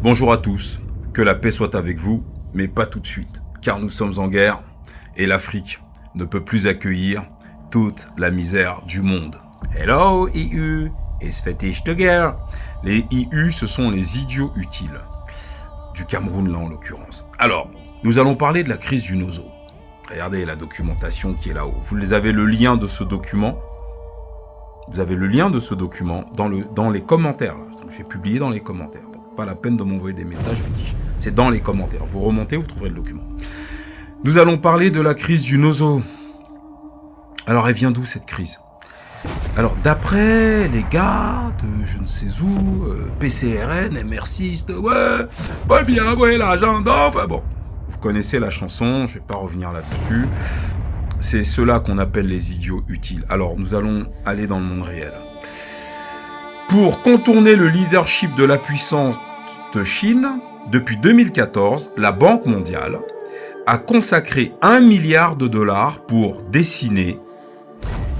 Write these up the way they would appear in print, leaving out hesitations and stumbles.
Bonjour à tous, que la paix soit avec vous, mais pas tout de suite, car nous sommes en guerre et l'Afrique ne peut plus accueillir toute la misère du monde. Hello EU, es fertig de guerre. Les EU, ce sont les idiots utiles, du Cameroun là en l'occurrence. Alors, nous allons parler de la crise du Nozo. Regardez la documentation qui est là-haut. Vous avez le lien de ce document. Vous avez le lien de ce document dans les commentaires. J'ai publié dans les commentaires. Donc, pas la peine de m'envoyer des messages fétiches. C'est dans les commentaires. Vous remontez, vous trouverez le document. Nous allons parler de la crise du Nozo. Alors, elle vient d'où cette crise? Alors, d'après les gars de je ne sais où, PCRN, MR6, ouais, pas bien, ouais, l'argent, enfin bon. Vous connaissez la chanson, je vais pas revenir là-dessus. C'est ceux-là qu'on appelle les idiots utiles. Alors, nous allons aller dans le monde réel. Pour contourner le leadership de la puissante Chine, depuis 2014, la Banque mondiale a consacré 1 milliard de dollars pour dessiner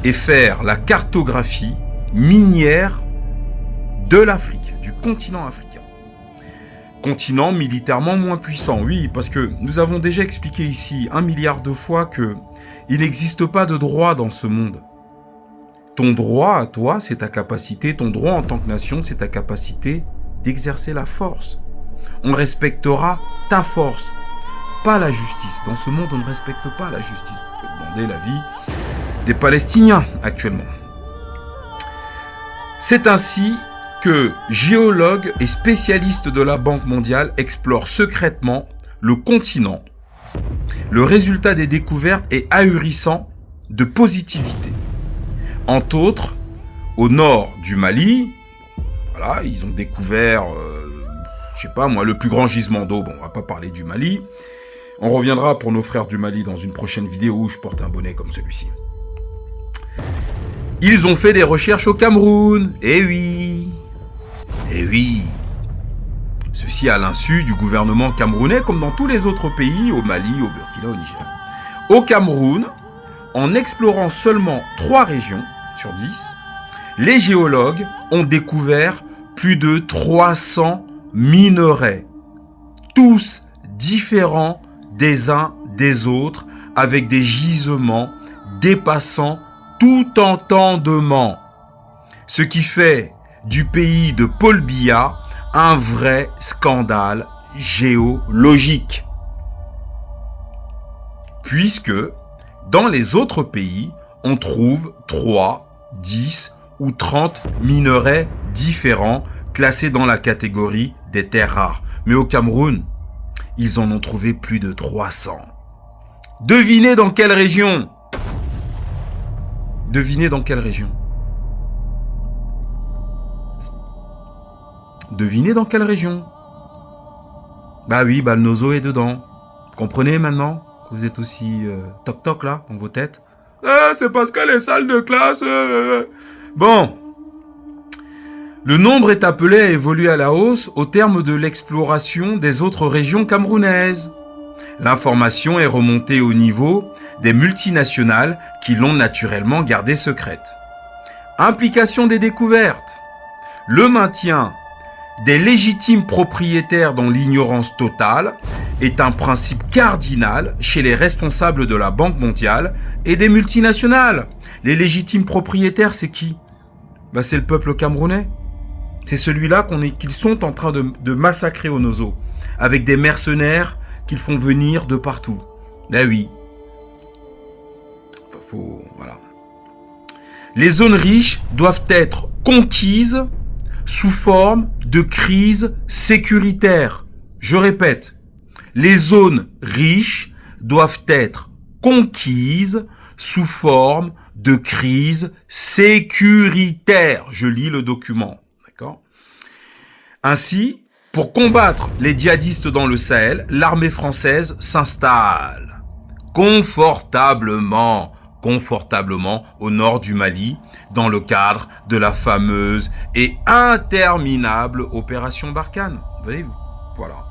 et faire la cartographie minière de l'Afrique, du continent africain. Continent militairement moins puissant, oui, parce que nous avons déjà expliqué ici 1 milliard de fois que il n'existe pas de droit dans ce monde. Ton droit à toi, c'est ta capacité, ton droit en tant que nation, c'est ta capacité d'exercer la force. On respectera ta force, pas la justice. Dans ce monde, on ne respecte pas la justice. Vous pouvez demander l'avis des Palestiniens actuellement. C'est ainsi que géologues et spécialistes de la Banque mondiale explorent secrètement le continent. Le résultat des découvertes est ahurissant de positivité. Entre autres, au nord du Mali, voilà, ils ont découvert, je sais pas moi, le plus grand gisement d'eau. Bon, on va pas parler du Mali. On reviendra pour nos frères du Mali dans une prochaine vidéo où je porte un bonnet comme celui-ci. Ils ont fait des recherches au Cameroun. Eh oui. Eh oui. Ceci à l'insu du gouvernement camerounais comme dans tous les autres pays, au Mali, au Burkina, au Niger. Au Cameroun, en explorant seulement 3 régions sur 10, les géologues ont découvert plus de 300 minerais, tous différents des uns des autres, avec des gisements dépassant tout entendement. Ce qui fait du pays de Paul Biya un vrai scandale géologique. Puisque dans les autres pays, on trouve 3, 10 ou 30 minerais différents classés dans la catégorie des terres rares. Mais au Cameroun, ils en ont trouvé plus de 300. Devinez dans quelle région? Devinez dans quelle région? Devinez dans quelle région? Bah oui, bah le Nozo est dedans. Comprenez maintenant? Vous êtes aussi toc-toc là, dans vos têtes. C'est parce que les salles de classe... Bon. Le nombre est appelé à évoluer à la hausse au terme de l'exploration des autres régions camerounaises. L'information est remontée au niveau des multinationales qui l'ont naturellement gardée secrète. Implication des découvertes. Le maintien des légitimes propriétaires dans l'ignorance totale est un principe cardinal chez les responsables de la Banque mondiale et des multinationales. Les légitimes propriétaires, c'est qui? Bah, c'est le peuple camerounais. C'est celui-là qu'ils sont en train de massacrer au Nozo, avec des mercenaires qu'ils font venir de partout. Ben oui. Voilà. Les zones riches doivent être conquises sous forme de crise sécuritaire. Je répète, les zones riches doivent être conquises sous forme de crise sécuritaire. Je lis le document. D'accord ? Ainsi, pour combattre les djihadistes dans le Sahel, l'armée française s'installe confortablement au nord du Mali, dans le cadre de la fameuse et interminable opération Barkhane. Vous voyez, voilà.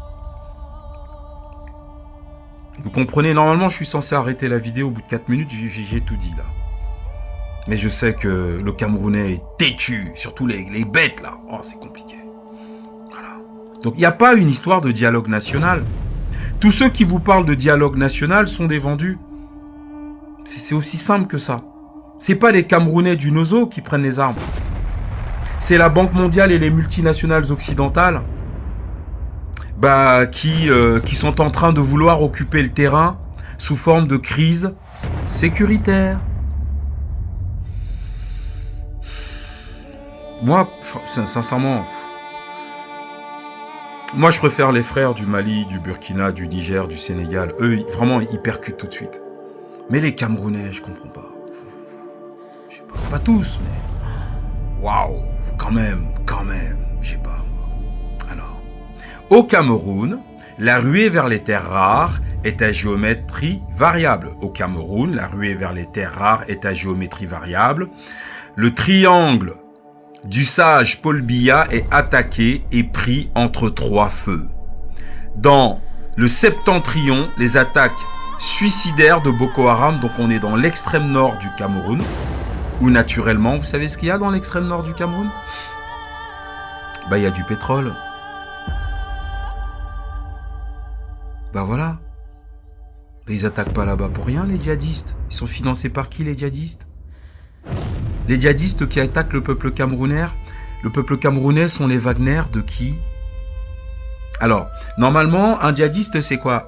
Vous comprenez, normalement, je suis censé arrêter la vidéo au bout de 4 minutes, j'ai tout dit là. Mais je sais que le Camerounais est têtu, surtout les bêtes là. Oh, c'est compliqué. Voilà. Donc il n'y a pas une histoire de dialogue national. Tous ceux qui vous parlent de dialogue national sont des vendus. C'est aussi simple que ça. C'est pas les Camerounais du Nozo qui prennent les armes. C'est la Banque mondiale et les multinationales occidentales qui sont en train de vouloir occuper le terrain sous forme de crise sécuritaire. Moi, sincèrement, moi je préfère les frères du Mali, du Burkina, du Niger, du Sénégal. Eux, vraiment, ils percutent tout de suite. Mais les Camerounais, je comprends pas. Je sais pas tous, mais... Waouh, quand même, je sais pas. Alors, au Cameroun, la ruée vers les terres rares est à géométrie variable. Au Cameroun, la ruée vers les terres rares est à géométrie variable. Le triangle du sage Paul Biya est attaqué et pris entre trois feux. Dans le septentrion, les attaques suicidaires de Boko Haram, donc on est dans l'extrême nord du Cameroun, où naturellement, vous savez ce qu'il y a dans l'extrême nord du Cameroun? Bah, il y a du pétrole. Bah voilà. Ils attaquent pas là-bas pour rien, les djihadistes. Ils sont financés par qui, les djihadistes? Les djihadistes qui attaquent le peuple camerounais. Le peuple camerounais sont les Wagner de qui? Alors, normalement, un djihadiste, c'est quoi?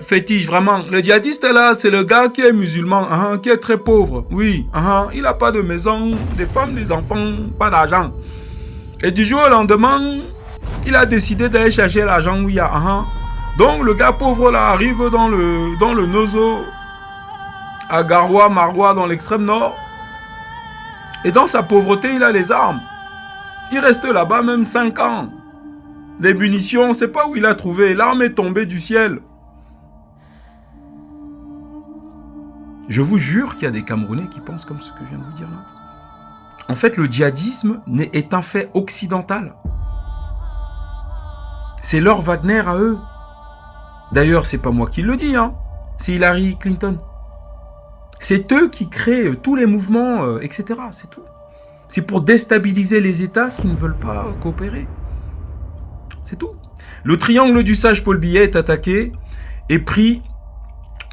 Fétiche, vraiment. Le djihadiste, là, c'est le gars qui est musulman, qui est très pauvre. Oui, il n'a pas de maison, des femmes, des enfants, pas d'argent. Et du jour au lendemain, il a décidé d'aller chercher l'argent où il y a. Donc, le gars pauvre, là, arrive dans le Nozo, à Garoua, Maroua, dans l'extrême nord. Et dans sa pauvreté, il a les armes. Il reste là-bas même 5 ans. Les munitions, on ne sait pas où il a trouvé. L'arme est tombée du ciel. Je vous jure qu'il y a des Camerounais qui pensent comme ce que je viens de vous dire là. En fait, le djihadisme est un fait occidental. C'est leur Wagner à eux. D'ailleurs, c'est pas moi qui le dis, c'est Hillary Clinton. C'est eux qui créent tous les mouvements, etc. C'est tout. C'est pour déstabiliser les États qui ne veulent pas coopérer. C'est tout. Le triangle du sage Paul Biya est attaqué et pris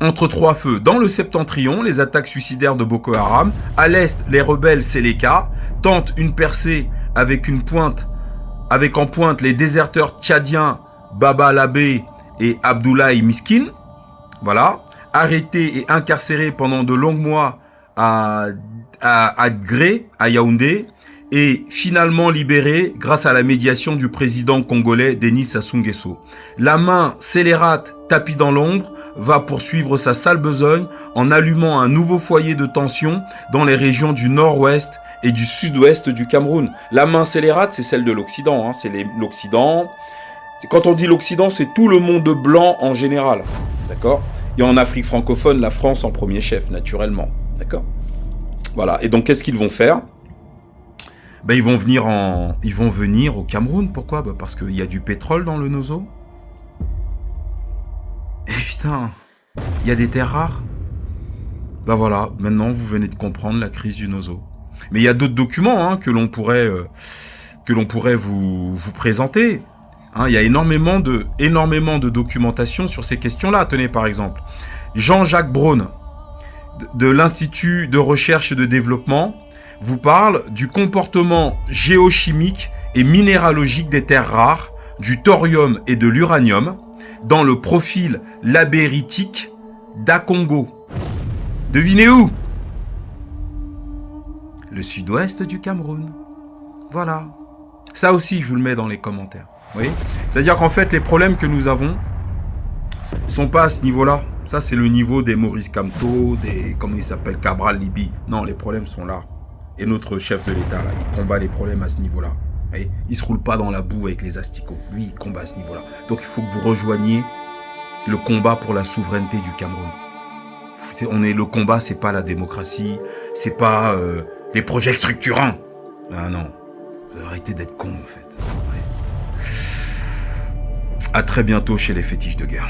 entre trois feux. Dans le septentrion, les attaques suicidaires de Boko Haram. À l'est, les rebelles Séléka tentent une percée avec en pointe les déserteurs tchadiens Baba Labé et Abdoulaye Miskin. Voilà. Arrêtés et incarcérés pendant de longs mois à Gré, à Yaoundé, et finalement libérés grâce à la médiation du président congolais Denis Sassou Nguesso. La main scélérate tapie dans l'ombre va poursuivre sa sale besogne en allumant un nouveau foyer de tension dans les régions du nord-ouest et du sud-ouest du Cameroun. La main scélérate, c'est celle de l'Occident, c'est l'Occident. Quand on dit l'Occident, c'est tout le monde blanc en général, d'accord? Et en Afrique francophone, la France en premier chef, naturellement, d'accord? Voilà, et donc qu'est-ce qu'ils vont faire? Ils vont venir au Cameroun. Pourquoi? Parce qu'il y a du pétrole dans le Nozo. Et putain, il y a des terres rares. Voilà, maintenant vous venez de comprendre la crise du Nozo. Mais il y a d'autres documents que l'on pourrait vous présenter. Il y a énormément de documentation sur ces questions-là. Tenez par exemple, Jean-Jacques Braun de l'Institut de recherche et de développement vous parle du comportement géochimique et minéralogique des terres rares, du thorium et de l'uranium dans le profil labéritique d'Akongo. Devinez où? Le sud-ouest du Cameroun. Voilà. Ça aussi, je vous le mets dans les commentaires. Vous voyez? C'est-à-dire qu'en fait, les problèmes que nous avons sont pas à ce niveau-là. Ça, c'est le niveau des Maurice Kamto, comment il s'appelle, Cabral Libye. Non, les problèmes sont là. Et notre chef de l'État, là, il combat les problèmes à ce niveau-là. Il ne se roule pas dans la boue avec les asticots. Lui, il combat à ce niveau-là. Donc, il faut que vous rejoigniez le combat pour la souveraineté du Cameroun. Le combat, c'est pas la démocratie, c'est pas les projets structurants. Ah non, arrêtez d'être con, en fait. Ouais. À très bientôt chez les fétiches de guerre.